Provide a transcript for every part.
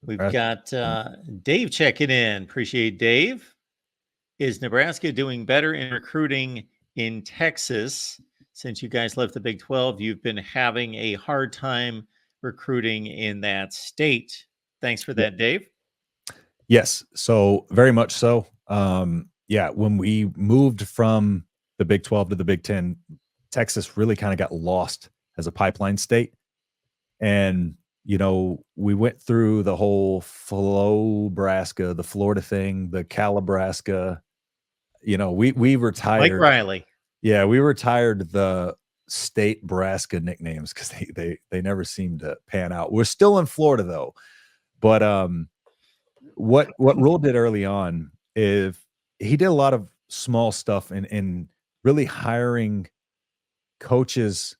We've got Dave checking in. Appreciate Dave. Is Nebraska doing better in recruiting in Texas? Since you guys left the Big 12, you've been having a hard time recruiting in that state. Thanks for that, Dave. Yes, so very much so. Yeah, when we moved from the Big 12 to the Big 10, Texas really kind of got lost as a pipeline state. And, we went through the whole Flow-Braska, the Florida thing, the Calabraska. We retired. Mike Riley. Yeah, we retired the state Braska nicknames because they never seemed to pan out. We're still in Florida though. But what Rhule did early on is he did a lot of small stuff in really hiring coaches,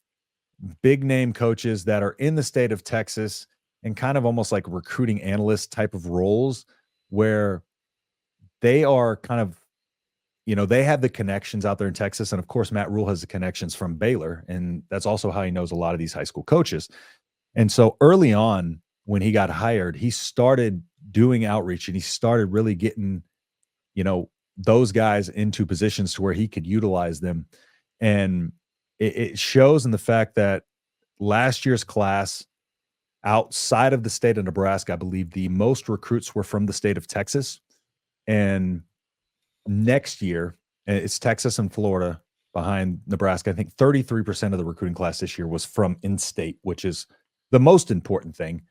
big name coaches that are in the state of Texas and kind of almost like recruiting analyst type of roles where they are kind of, they have the connections out there in Texas. And of course, Matt Rhule has the connections from Baylor. And that's also how he knows a lot of these high school coaches. And so early on, when he got hired, he started doing outreach and he started really getting, those guys into positions to where he could utilize them. And it shows in the fact that last year's class outside of the state of Nebraska, I believe the most recruits were from the state of Texas. And next year, it's Texas and Florida behind Nebraska. I think 33% of the recruiting class this year was from in-state, which is the most important thing.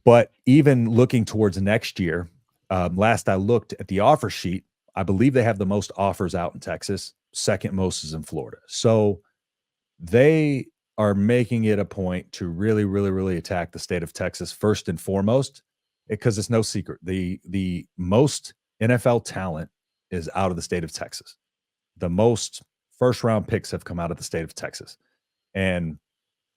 But even looking towards next year, last I looked at the offer sheet, I believe they have the most offers out in Texas. Second most is in Florida. So they are making it a point to really, really, really attack the state of Texas first and foremost, because it's no secret. The most NFL talent is out of the state of Texas. The most first round picks have come out of the state of Texas. And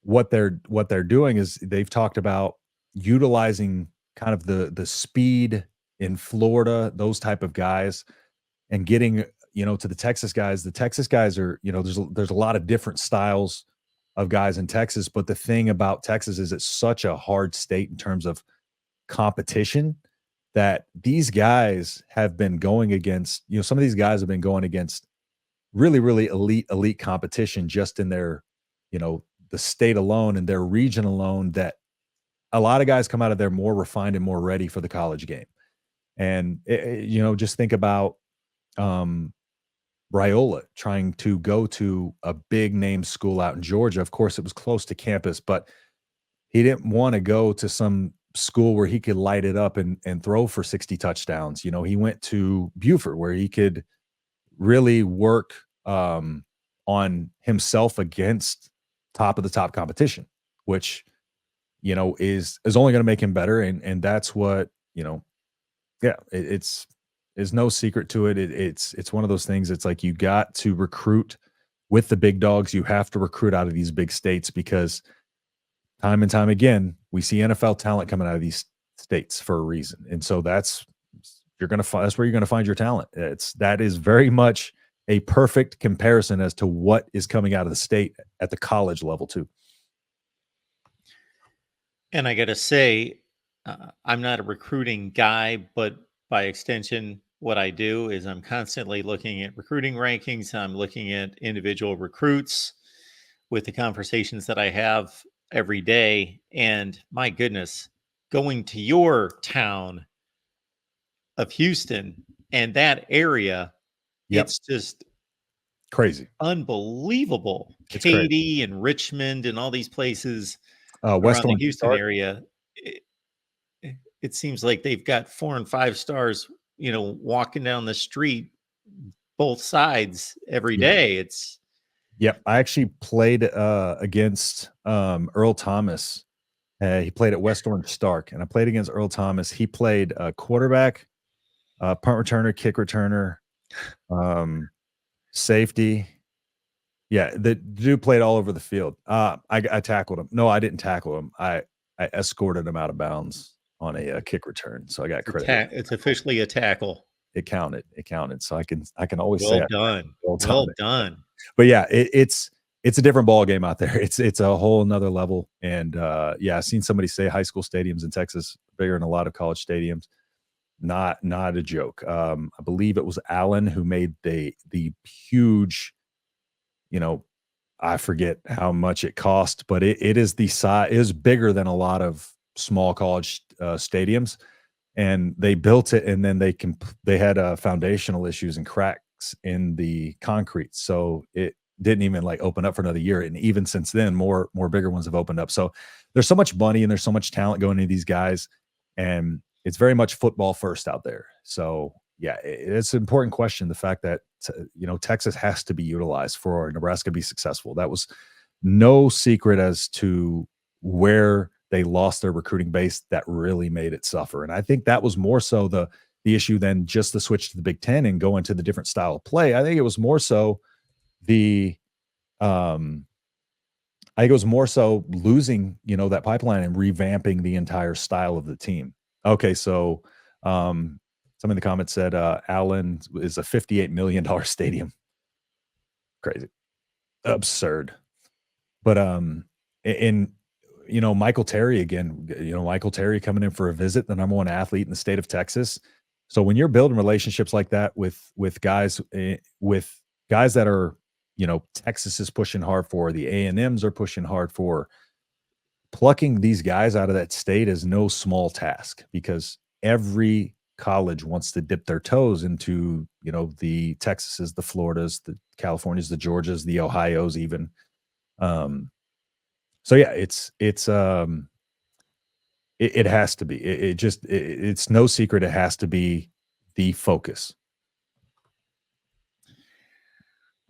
what they're doing is they've talked about utilizing kind of the speed in Florida, those type of guys, and getting, to the Texas guys. The Texas guys are, there's a lot of different styles of guys in Texas, but the thing about Texas is it's such a hard state in terms of competition that these guys have been going against, some of these guys have been going against really, really elite competition just in their, the state alone and their region alone, that a lot of guys come out of there more refined and more ready for the college game. And, just think about Rhule trying to go to a big name school out in Georgia. Of course, it was close to campus, but he didn't want to go to some school where he could light it up and throw for 60 touchdowns. He went to Buford where he could really work on himself against top of the top competition, which, is only going to make him better. And that's what, it's no secret to it. It's one of those things. It's like, you got to recruit with the big dogs. You have to recruit out of these big states because time and time again, we see NFL talent coming out of these states for a reason. And so that's where you're going to find your talent. That is very much a perfect comparison as to what is coming out of the state at the college level too. And I got to say, I'm not a recruiting guy, but by extension, what I do is I'm constantly looking at recruiting rankings. I'm looking at individual recruits with the conversations that I have every day. And my goodness, going to your town of Houston and that area, it's just crazy, unbelievable. It's Katy crazy. And Richmond and all these places around the Houston area. It seems like they've got 4 and 5 stars, walking down the street, both sides every day. It's I actually played against Earl Thomas. He played at West Orange Stark, and I played against Earl Thomas. He played quarterback, punt returner, kick returner, safety. Yeah, the dude played all over the field. I tackled him. No, I didn't tackle him. I escorted him out of bounds on a kick return, so I got credit. It's officially a tackle. It counted. So I can always well say done. well done. But yeah, it's it's a different ball game out there. It's a whole nother level. And yeah, I've seen somebody say high school stadiums in Texas bigger than a lot of college stadiums. Not a joke. I believe it was Allen who made the huge, you know, I forget how much it cost, but it is the size is bigger than a lot of small college stadiums. And they built it, and then they had foundational issues and cracks in the concrete, so it didn't even like open up for another year. And even since then, more bigger ones have opened up. So there's so much money and there's so much talent going into these guys, and it's very much football first out there. So yeah, it's an important question. The fact that Texas has to be utilized for Nebraska to be successful. That was no secret as to where they lost their recruiting base that really made it suffer. And I think that was more so the issue than just the switch to the Big Ten and go into the different style of play. I think it was more so the I think it was more so losing, that pipeline and revamping the entire style of the team. Okay, so some in the comments said Allen is a $58 million stadium. Crazy. Absurd. But in Michael Terry again, Michael Terry coming in for a visit, the number one athlete in the state of Texas. So when you're building relationships like that with guys that are, Texas is pushing hard for, the A&Ms are pushing hard for, plucking these guys out of that state is no small task, because every college wants to dip their toes into, the Texases, the Floridas, the Californias, the Georgias, the Ohios even. So yeah, it has to be. It's no secret. It has to be the focus.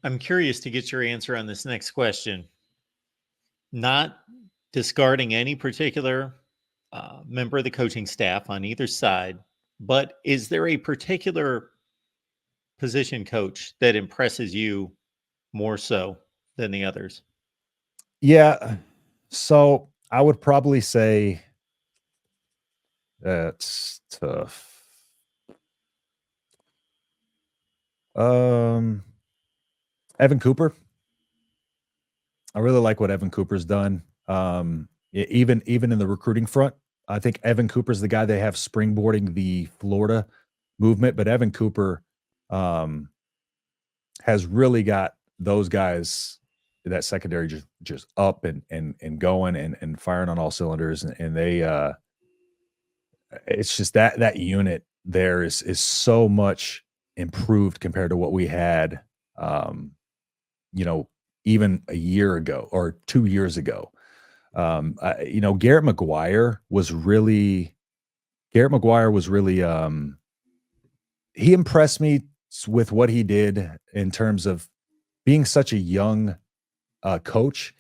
I'm curious to get your answer on this next question. Not discarding any particular member of the coaching staff on either side, but is there a particular position coach that impresses you more so than the others? Yeah. So I would probably say that's tough. Evan Cooper. I really like what Evan Cooper's done. Even in the recruiting front, I think Evan Cooper's the guy they have springboarding the Florida movement, but Evan Cooper has really got those guys, that secondary just up and going and firing on all cylinders. And they it's just that unit there is so much improved compared to what we had even a year ago or 2 years ago. Garrett McGuire was really he impressed me with what he did in terms of being such a young coach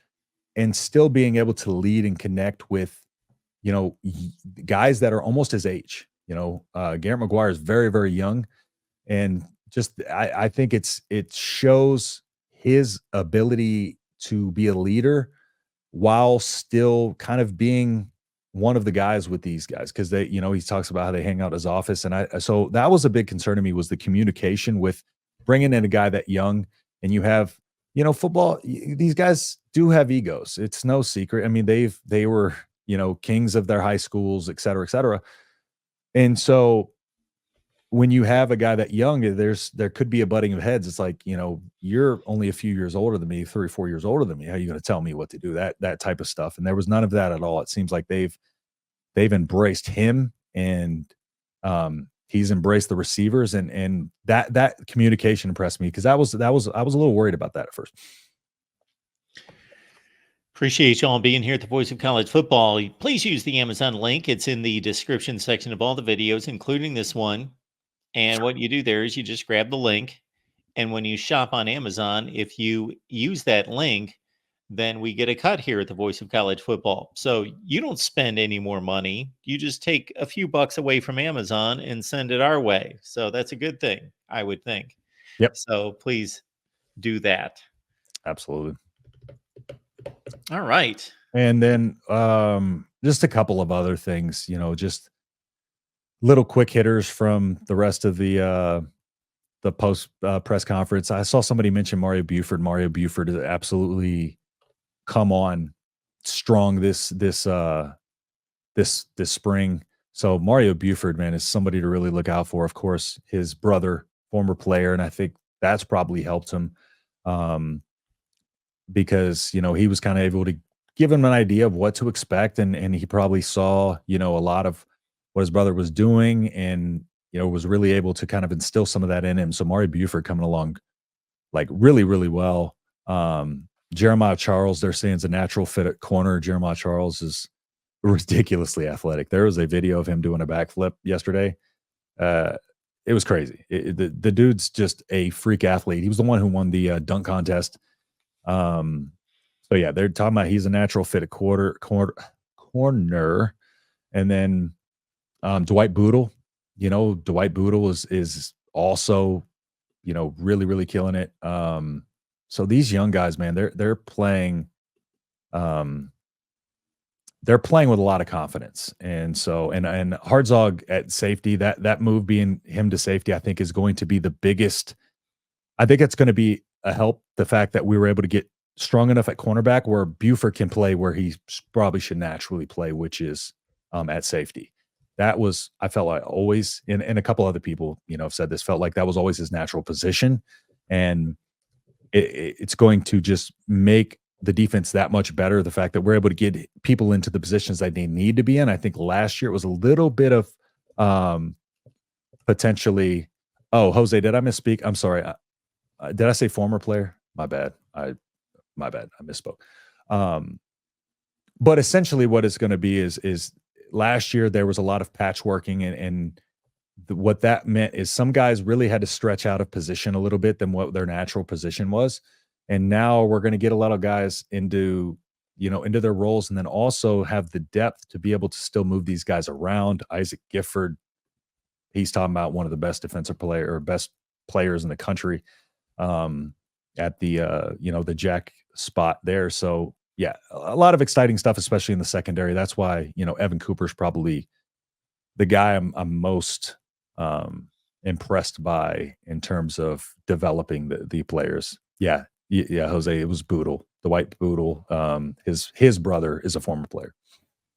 and still being able to lead and connect with, guys that are almost his age. Garrett McGuire is very, very young, and just I think it shows his ability to be a leader while still kind of being one of the guys with these guys, because they, he talks about how they hang out in his office, and so that was a big concern to me, was the communication with bringing in a guy that young. And you have, football, these guys do have egos. It's no secret. I mean, they were, kings of their high schools, et cetera, et cetera. And so when you have a guy that young, there could be a butting of heads. It's like, you're only a few years older than me, 3 or 4 years older than me. How are you going to tell me what to do? That type of stuff. And there was none of that at all. It seems like they've embraced him, and he's embraced the receivers, and that communication impressed me, because I was a little worried about that at first. Appreciate y'all being here at the Voice of College Football. Please use the Amazon link. It's in the description section of all the videos, including this one. And what you do there is you just grab the link. And when you shop on Amazon, if you use that link, then we get a cut here at the Voice of College Football. So you don't spend any more money. You just take a few bucks away from Amazon and send it our way. So that's a good thing, I would think. Yep. So please do that. Absolutely. All right. And then just a couple of other things, just little quick hitters from the rest of the the post press conference. I saw somebody mention Mario Buford. Mario Buford has absolutely come on strong this spring. So Mario Buford, man, is somebody to really look out for. Of course, his brother, former player, and I think that's probably helped him because he was kind of able to give him an idea of what to expect, and he probably saw a lot of what his brother was doing, and was really able to kind of instill some of that in him. So Mario Buford coming along like really, really well. Jeremiah Charles, they're saying, is a natural fit at corner. Jeremiah Charles is ridiculously athletic. There was a video of him doing a backflip yesterday. It was crazy. The dude's just a freak athlete. He was the one who won the dunk contest. So yeah, they're talking about he's a natural fit at corner. And then Dwight Boodle, Dwight Boodle is also, really, really killing it. So these young guys, man, they're playing with a lot of confidence. And so, and Hartzog at safety, that move being him to safety, I think is going to be the biggest. I think it's going to be a help. The fact that we were able to get strong enough at cornerback where Buford can play where he probably should naturally play, which is at safety. That was, I felt like always, and a couple other people, have said this, felt like that was always his natural position. And it's going to just make the defense that much better. The fact that we're able to get people into the positions that they need to be in. I think last year it was a little bit of potentially. Oh, Jose, did I misspeak? I'm sorry. Did I say former player? My bad. I misspoke. But essentially what it's going to be is last year there was a lot of patchworking, and what that meant is some guys really had to stretch out of position a little bit than what their natural position was. And now we're going to get a lot of guys into their roles, and then also have the depth to be able to still move these guys around. Isaac Gifford, he's talking about one of the best defensive best players in the country at the the jack spot there. So yeah, a lot of exciting stuff, especially in the secondary. That's why Evan Cooper's probably the guy I'm most impressed by in terms of developing the players. Yeah, Jose, it was Boodle, Dwight Boodle. His brother is a former player.